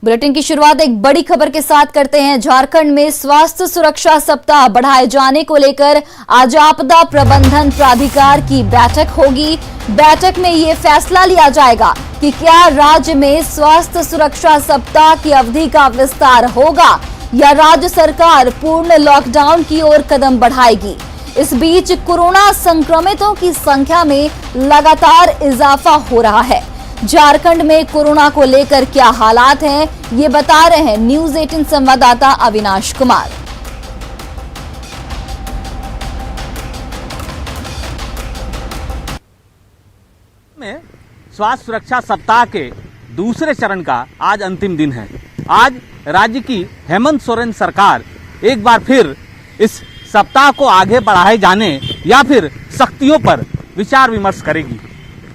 Bulletin की शुरुआत एक बड़ी खबर के साथ करते हैं। झारखंड में स्वास्थ्य सुरक्षा सप्ताह बढ़ाए जाने को लेकर आज आपदा प्रबंधन प्राधिकार की बैठक होगी। बैठक में ये फैसला लिया जाएगा कि क्या राज्य में स्वास्थ्य सुरक्षा सप्ताह की अवधि का विस्तार होगा या राज्य सरकार पूर्ण लॉकडाउन की ओर कदम बढ़ाएगी। इस बीच कोरोना संक्रमितों की संख्या में लगातार इजाफा हो रहा है। झारखंड में कोरोना को लेकर क्या हालात हैं, ये बता रहे हैं न्यूज 18 संवाददाता अविनाश कुमार। में स्वास्थ्य सुरक्षा सप्ताह के दूसरे चरण का आज अंतिम दिन है। आज राज्य की हेमंत सोरेन सरकार एक बार फिर इस सप्ताह को आगे बढ़ाए जाने या फिर सख्तियों पर विचार विमर्श करेगी।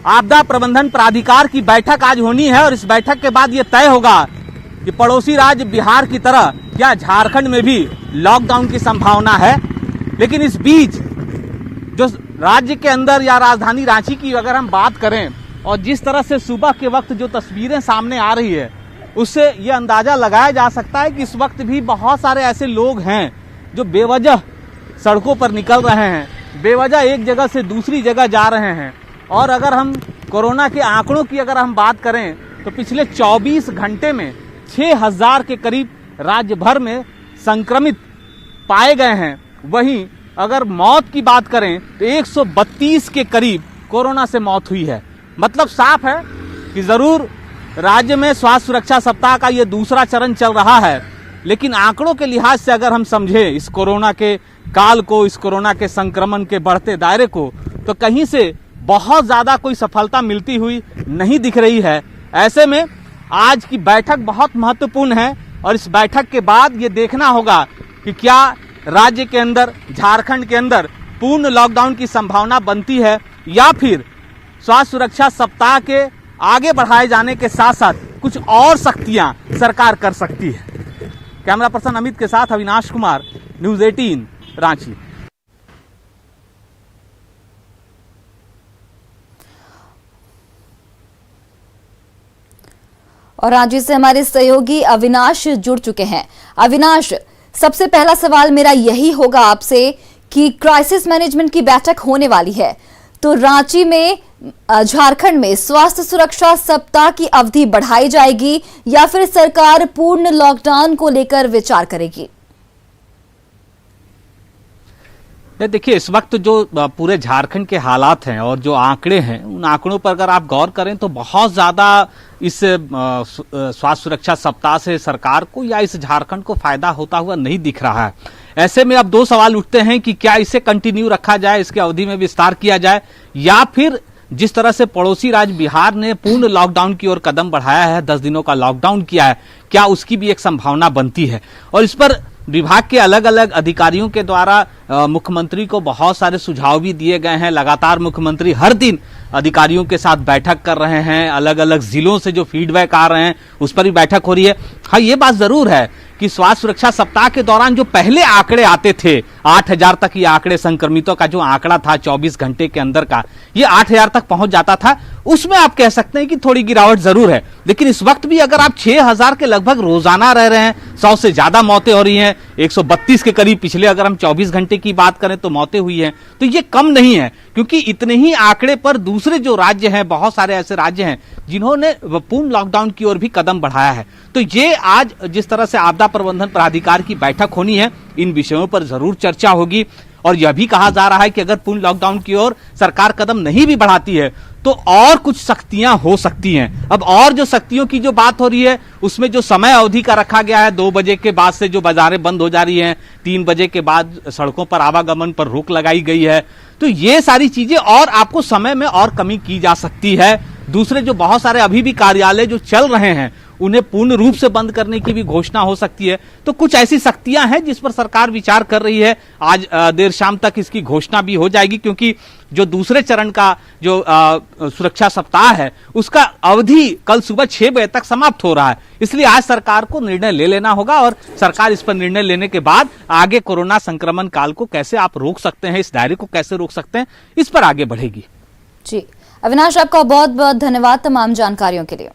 आपदा प्रबंधन प्राधिकार की बैठक आज होनी है और इस बैठक के बाद ये तय होगा कि पड़ोसी राज्य बिहार की तरह क्या झारखंड में भी लॉकडाउन की संभावना है। लेकिन इस बीच जो राज्य के अंदर या राजधानी रांची की अगर हम बात करें और जिस तरह से सुबह के वक्त जो तस्वीरें सामने आ रही है, उससे ये अंदाजा लगाया जा सकता है कि इस वक्त भी बहुत सारे ऐसे लोग हैं जो बेवजह सड़कों पर निकल रहे हैं, बेवजह एक जगह से दूसरी जगह जा रहे हैं। और अगर हम कोरोना के आंकड़ों की अगर हम बात करें तो पिछले 24 घंटे में 6000 के करीब राज्य भर में संक्रमित पाए गए हैं। वहीं अगर मौत की बात करें तो 132 के करीब कोरोना से मौत हुई है। मतलब साफ है कि जरूर राज्य में स्वास्थ्य सुरक्षा सप्ताह का ये दूसरा चरण चल रहा है, लेकिन आंकड़ों के लिहाज से अगर हम समझे इस कोरोना के काल को, इस कोरोना के संक्रमण के बढ़ते दायरे को, तो कहीं से बहुत ज्यादा कोई सफलता मिलती हुई नहीं दिख रही है। ऐसे में आज की बैठक बहुत महत्वपूर्ण है और इस बैठक के बाद ये देखना होगा कि क्या राज्य के अंदर, झारखंड के अंदर पूर्ण लॉकडाउन की संभावना बनती है या फिर स्वास्थ्य सुरक्षा सप्ताह के आगे बढ़ाए जाने के साथ साथ कुछ और सख्तियां सरकार कर सकती है। कैमरा पर्सन अमित के साथ अविनाश कुमार, न्यूज 18 रांची। और रांची से हमारे सहयोगी अविनाश जुड़ चुके हैं। अविनाश, सबसे पहला सवाल मेरा यही होगा आपसे कि क्राइसिस मैनेजमेंट की बैठक होने वाली है, तो रांची में, झारखंड में स्वास्थ्य सुरक्षा सप्ताह की अवधि बढ़ाई जाएगी या फिर सरकार पूर्ण लॉकडाउन को लेकर विचार करेगी? देखिए, इस वक्त जो पूरे झारखंड के हालात हैं और जो आंकड़े हैं, उन आंकड़ों पर अगर आप गौर करें तो बहुत ज्यादा इस स्वास्थ्य सुरक्षा सप्ताह से सरकार को या इस झारखंड को फायदा होता हुआ नहीं दिख रहा है। ऐसे में अब दो सवाल उठते हैं कि क्या इसे कंटिन्यू रखा जाए, इसके अवधि में विस्तार किया जाए, या फिर जिस तरह से पड़ोसी राज्य बिहार ने पूर्ण लॉकडाउन की ओर कदम बढ़ाया है, 10 दिनों का लॉकडाउन किया है, क्या उसकी भी एक संभावना बनती है। और इस पर विभाग के अलग अलग अधिकारियों के द्वारा मुख्यमंत्री को बहुत सारे सुझाव भी दिए गए हैं। लगातार मुख्यमंत्री हर दिन अधिकारियों के साथ बैठक कर रहे हैं। अलग अलग जिलों से जो फीडबैक आ रहे हैं उस पर भी बैठक हो रही है। हाँ, ये बात जरूर है कि स्वास्थ्य सुरक्षा सप्ताह के दौरान जो पहले आंकड़े आते थे, 8000 तक ये आंकड़े, संक्रमितों का जो आंकड़ा था 24 घंटे के अंदर का, ये 8000 तक पहुंच जाता था। उसमें आप कह सकते हैं कि थोड़ी गिरावट जरूर है, लेकिन इस वक्त भी अगर आप 6000 के लगभग रोजाना रह रहे हैं, 100 से ज्यादा मौतें हो रही हैं, 132 के करीब पिछले अगर हम 24 घंटे की बात करें तो मौतें हुई हैं, तो ये कम नहीं है। क्योंकि इतने ही आंकड़े पर दूसरे जो राज्य हैं, बहुत सारे ऐसे राज्य हैं जिन्होंने पूर्ण लॉकडाउन की ओर भी कदम बढ़ाया है। तो ये आज जिस तरह से आपदा प्रबंधन प्राधिकार की बैठक होनी है, इन विषयों पर जरूर चर्चा होगी। और यह भी कहा जा रहा है कि अगर पूर्ण लॉकडाउन की ओर सरकार कदम नहीं भी बढ़ाती है तो और कुछ सख्तियां हो सकती हैं। अब और जो सख्तियों की जो बात हो रही है उसमें जो समय अवधि का रखा गया है, 2 बजे के बाद से जो बाजारें बंद हो जा रही हैं, 3 बजे के बाद सड़कों पर आवागमन पर रोक लगाई गई है, तो ये सारी चीजें और आपको समय में और कमी की जा सकती है। दूसरे जो बहुत सारे अभी भी कार्यालय जो चल रहे हैं उन्हें पूर्ण रूप से बंद करने की भी घोषणा हो सकती है। तो कुछ ऐसी सख्तियां हैं जिस पर सरकार विचार कर रही है। आज देर शाम तक इसकी घोषणा भी हो जाएगी, क्योंकि जो दूसरे चरण का जो सुरक्षा सप्ताह है उसका अवधि कल सुबह 6 बजे तक समाप्त हो रहा है। इसलिए आज सरकार को निर्णय ले लेना होगा और सरकार इस पर निर्णय लेने के बाद आगे कोरोना संक्रमण काल को कैसे आप रोक सकते हैं, इस दायरे को कैसे रोक सकते हैं, इस पर आगे बढ़ेगी। जी अविनाश, आपका बहुत बहुत धन्यवाद तमाम जानकारियों के लिए।